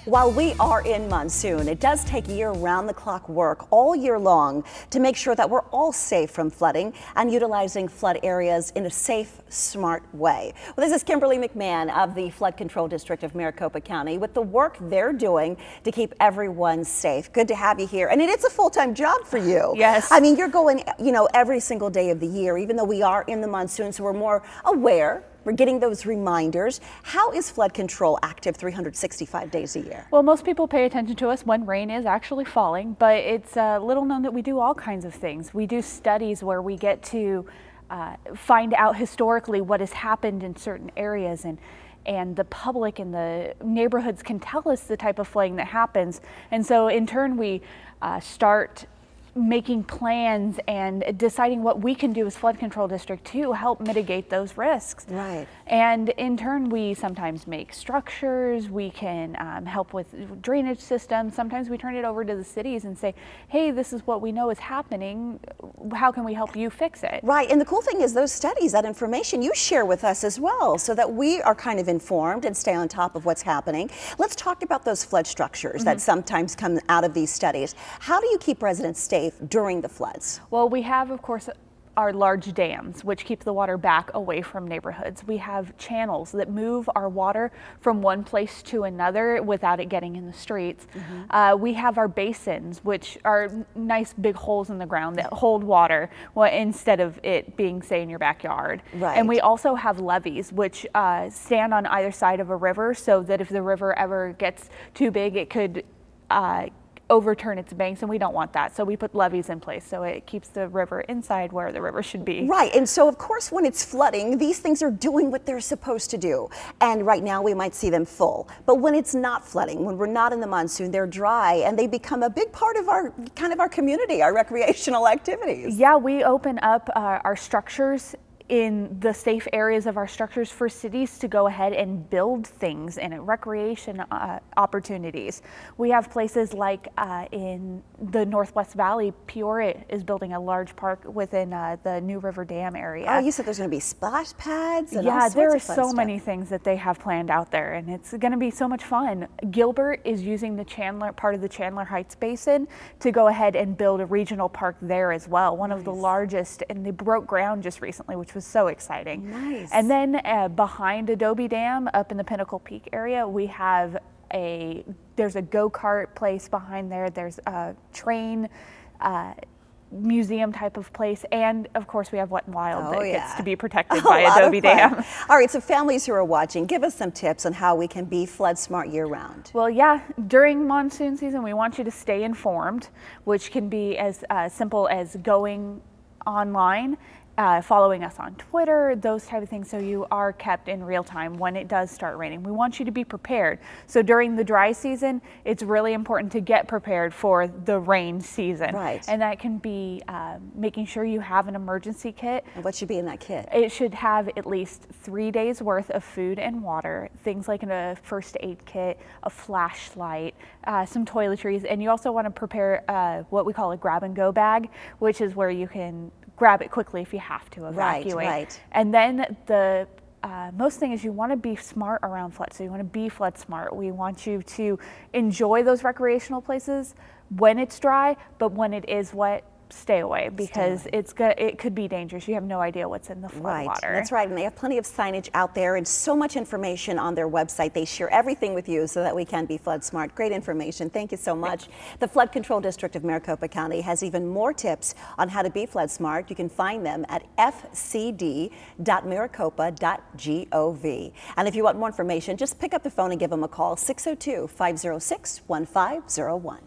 While we are in monsoon, it does take year-round-the-clock work all year long to make sure that we're all safe from flooding and utilizing flood areas in a safe, smart way. Well, this is Kimberly McMahon of the Flood Control District of Maricopa County with the work they're doing to keep everyone safe. Good to have you here. And it's a full-time job for you. Yes. I mean, you're going, every single day of the year, even though we are in the monsoon, so we're more aware. We're getting those reminders. How is flood control active 365 days a year? Well, most people pay attention to us when rain is actually falling, but it's little known that we do all kinds of things. We do studies where we get to find out historically what has happened in certain areas, and the public and the neighborhoods can tell us the type of flooding that happens. And so in turn, we start making plans and deciding what we can do as flood control district to help mitigate those risks. Right. And in turn, we sometimes make structures, we can help with drainage systems. Sometimes we turn it over to the cities and say, hey, this is what we know is happening. How can we help you fix it? Right, and the cool thing is those studies, that information you share with us as well, so that we are kind of informed and stay on top of what's happening. Let's talk about those flood structures that sometimes come out of these studies. How do you keep residents safe during the floods? Well, we have, of course, our large dams, which keep the water back away from neighborhoods. We have channels that move our water from one place to another without it getting in the streets. We have our basins, which are nice big holes in the ground that hold water instead of it being, say, in your backyard. Right. And we also have levees, which stand on either side of a river, so that if the river ever gets too big, it could overturn its banks, and we don't want that. So we put levees in place so it keeps the river inside where the river should be. Right, and so of course when it's flooding, these things are doing what they're supposed to do. And right now we might see them full. But when it's not flooding, when we're not in the monsoon, they're dry and they become a big part of our community, our recreational activities. Yeah, we open up our structures in the safe areas of our structures for cities to go ahead and build things in it, recreation opportunities. We have places like in the Northwest Valley, Peoria is building a large park within the New River Dam area. Oh, you said there's going to be splash pads and all yeah, sorts there are of fun so stuff. many things that they have planned out there, and it's going to be so much fun. Gilbert is using the part of the Chandler Heights Basin to go ahead and build a regional park there as well, one of the largest, and they broke ground just recently, which was so exciting. Nice. And then behind Adobe Dam, up in the Pinnacle Peak area, we have there's a go-kart place behind there. There's a train museum type of place, and of course we have Wet and Wild that gets to be protected by Adobe Dam. All right, so families who are watching, give us some tips on how we can be flood smart year round. Well, yeah, during monsoon season we want you to stay informed, which can be as simple as going online, following us on Twitter, those type of things, so you are kept in real time when it does start raining. We want you to be prepared. So during the dry season, it's really important to get prepared for the rain season. Right. And that can be making sure you have an emergency kit. And what should be in that kit? It should have at least 3 days worth of food and water, things like a first aid kit, a flashlight, some toiletries, and you also want to prepare what we call a grab and go bag, which is where you can grab it quickly if you have to evacuate. Right. And then the most thing is you want to be smart around flood. So you want to be flood smart. We want you to enjoy those recreational places when it's dry, but when it is wet, stay away, because it could be dangerous. You have no idea what's in the flood water. That's right, and they have plenty of signage out there and so much information on their website. They share everything with you so that we can be flood smart. Great information. Thank you so much. The Flood Control District of Maricopa County has even more tips on how to be flood smart. You can find them at fcd.maricopa.gov. And if you want more information, just pick up the phone and give them a call, 602-506-1501.